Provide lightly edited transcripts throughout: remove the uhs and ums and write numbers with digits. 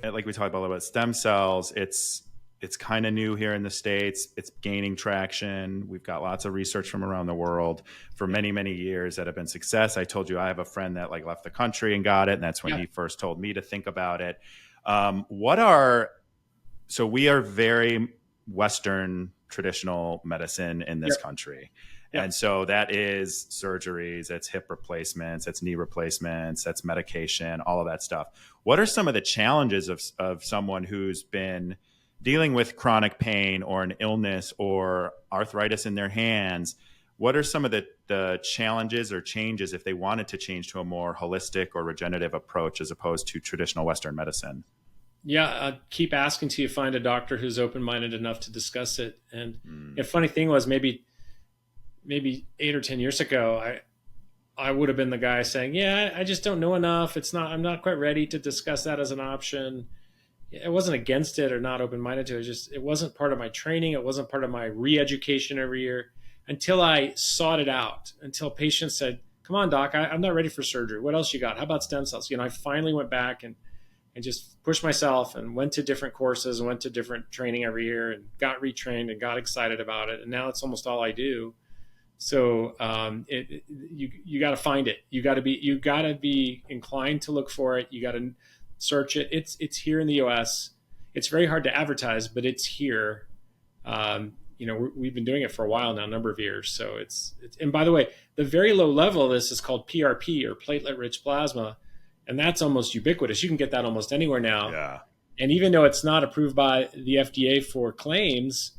like we talked about a little bit, stem cells, it's kind of new here in the States. It's gaining traction. We've got lots of research from around the world for Yeah. many, many years that have been success. I told you I have a friend that like left the country and got it, and that's when Yeah. he first told me to think about it. What are so we are very Western traditional medicine in this Yep. country. And Yep. so that is surgeries, that's hip replacements, that's knee replacements, that's medication, all of that stuff. What are some of the challenges of someone who's been dealing with chronic pain or an illness or arthritis in their hands? What are some of the challenges or changes if they wanted to change to a more holistic or regenerative approach as opposed to traditional Western medicine? Yeah. Keep asking till you find a doctor who's open-minded enough to discuss it. And the funny thing was, maybe 8 or 10 years ago, I would have been the guy saying, "Yeah, I just don't know enough. I'm not quite ready to discuss that as an option." I wasn't against it or not open-minded to it. It wasn't part of my training. It wasn't part of my re-education every year until I sought it out. Until patients said, "Come on, doc, I'm not ready for surgery. What else you got? How about stem cells?" I finally went back and just pushed myself and went to different courses and went to different training every year and got retrained and got excited about it. And now it's almost all I do. So you got to find it. You got to be inclined to look for it. You got to search it. It's here in the U.S. It's very hard to advertise, but it's here. We've been doing it for a while now, a number of years. So it's and by the way, the very low level of this is called PRP, or platelet-rich plasma, and that's almost ubiquitous. You can get that almost anywhere now. Yeah. And even though it's not approved by the FDA for claims,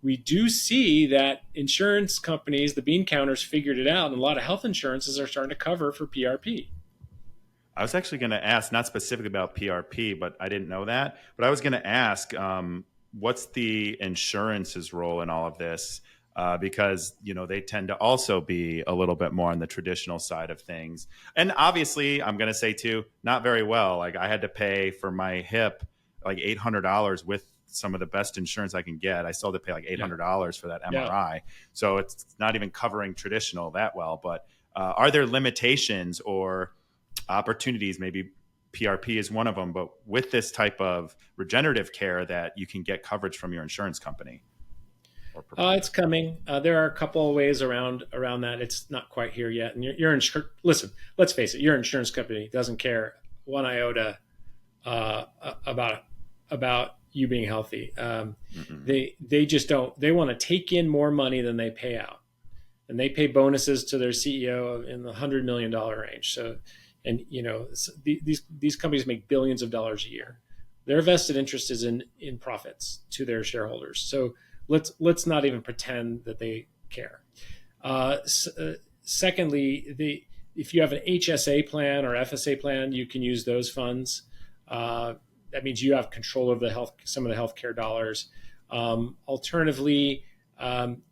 we do see that insurance companies, the bean counters, figured it out, and a lot of health insurances are starting to cover for PRP. I was actually going to ask, not specifically about PRP, but I didn't know that. But I was going to ask, what's the insurance's role in all of this? Because they tend to also be a little bit more on the traditional side of things, and obviously, I'm going to say too, not very well. Like I had to pay for my hip like $800 with some of the best insurance I can get. I still had to pay like $800 for that Yeah. MRI, so it's not even covering traditional that well. But are there limitations or opportunities? Maybe PRP is one of them, but with this type of regenerative care that you can get coverage from your insurance company or provider. It's coming. There are a couple of ways around that. It's not quite here yet. And listen, let's face it. Your insurance company doesn't care one iota about you being healthy. They just don't. They want to take in more money than they pay out, and they pay bonuses to their CEO in the $100 million range. So, and these companies make billions of dollars a year. Their vested interest is in profits to their shareholders. So let's not even pretend that they care. Secondly, if you have an HSA plan or FSA plan, you can use those funds. That means you have control of some of the healthcare dollars. Alternatively,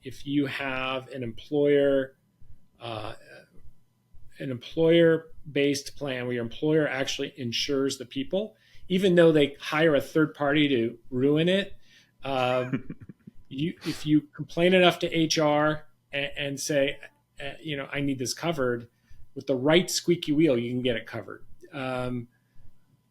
if you have an employer-based plan where your employer actually insures the people, even though they hire a third party to ruin it, if you complain enough to HR and say, I need this covered, with the right squeaky wheel, you can get it covered.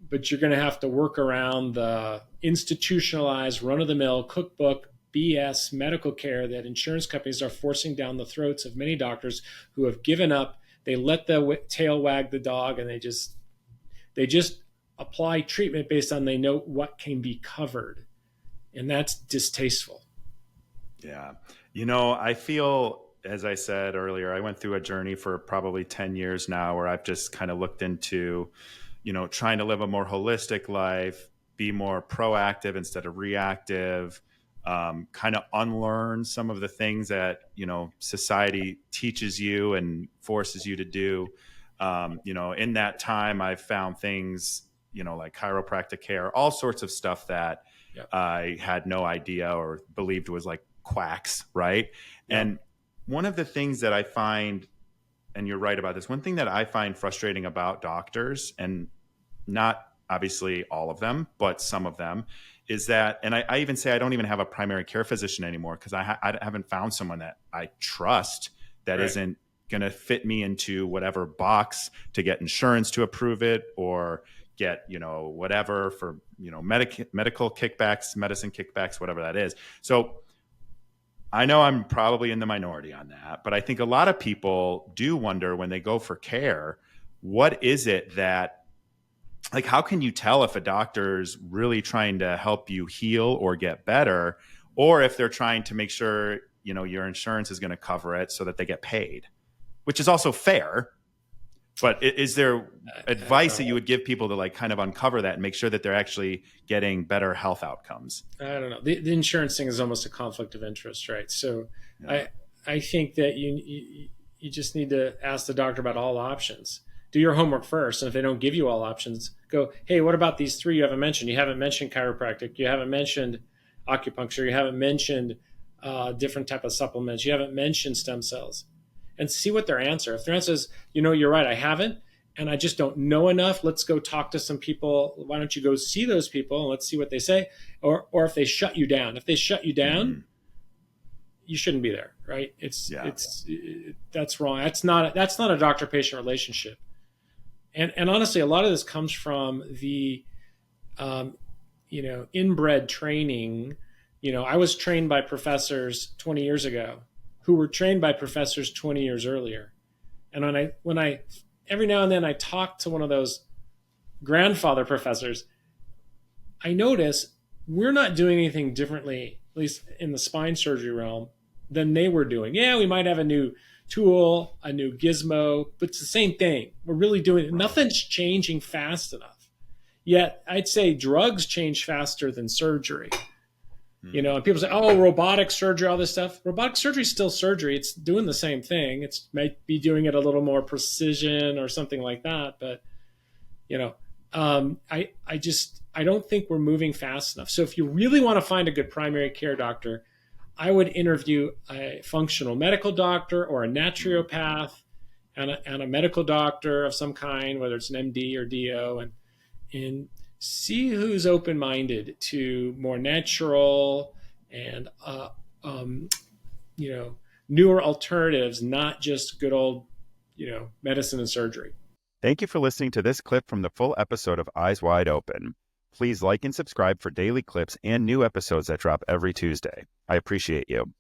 But you're going to have to work around the institutionalized, run-of-the-mill cookbook BS medical care that insurance companies are forcing down the throats of many doctors who have given up. They let the tail wag the dog, and they just apply treatment based on they know what can be covered, and that's distasteful. Yeah. I feel, as I said earlier, I went through a journey for probably 10 years now where I've just kind of looked into, trying to live a more holistic life, be more proactive instead of reactive, kind of unlearn some of the things that, society teaches you and forces you to do. In that time, I've found things, like chiropractic care, all sorts of stuff that I had no idea or believed was like quacks, right? Yeah. And one of the things that I find, and you're right about this, one thing that I find frustrating about doctors, and not obviously all of them, but some of them, is that, and I even say I don't even have a primary care physician anymore because I haven't found someone that I trust that isn't going to fit me into whatever box to get insurance to approve it or get, whatever for, medical kickbacks, medicine kickbacks, whatever that is. So I know I'm probably in the minority on that, but I think a lot of people do wonder when they go for care, what is it that, like, how can you tell if a doctor's really trying to help you heal or get better, or if they're trying to make sure, your insurance is going to cover it so that they get paid, which is also fair. But is there advice that you would give people to like kind of uncover that and make sure that they're actually getting better health outcomes? I don't know. The insurance thing is almost a conflict of interest, right? So Yeah. I think that you just need to ask the doctor about all options. Do your homework first, and if they don't give you all options, go, hey, what about these three you haven't mentioned? You haven't mentioned chiropractic. You haven't mentioned acupuncture. You haven't mentioned different type of supplements. You haven't mentioned stem cells, and see what their answer. If their answer is, you're right, I haven't, and I just don't know enough. Let's go talk to some people. Why don't you go see those people and let's see what they say? Or if they shut you down. If they shut you down, you shouldn't be there, right? That's wrong. That's not a doctor-patient relationship. And honestly, a lot of this comes from the inbred training. I was trained by professors 20 years ago who were trained by professors 20 years earlier. And when I every now and then I talk to one of those grandfather professors, I notice we're not doing anything differently, at least in the spine surgery realm, than they were doing. Yeah, we might have a new tool, a new gizmo, but it's the same thing. We're really doing it. Nothing's changing fast enough. Yet I'd say drugs change faster than surgery. And people say, oh, robotic surgery, all this stuff. Robotic surgery is still surgery. It's doing the same thing. It might be doing it a little more precision or something like that. But, I don't think we're moving fast enough. So if you really want to find a good primary care doctor, I would interview a functional medical doctor or a naturopath and a medical doctor of some kind, whether it's an MD or DO, and see who's open-minded to more natural and newer alternatives, not just good old medicine and surgery. Thank you for listening to this clip from the full episode of Eyes Wide Open. Please like and subscribe for daily clips and new episodes that drop every Tuesday. I appreciate you.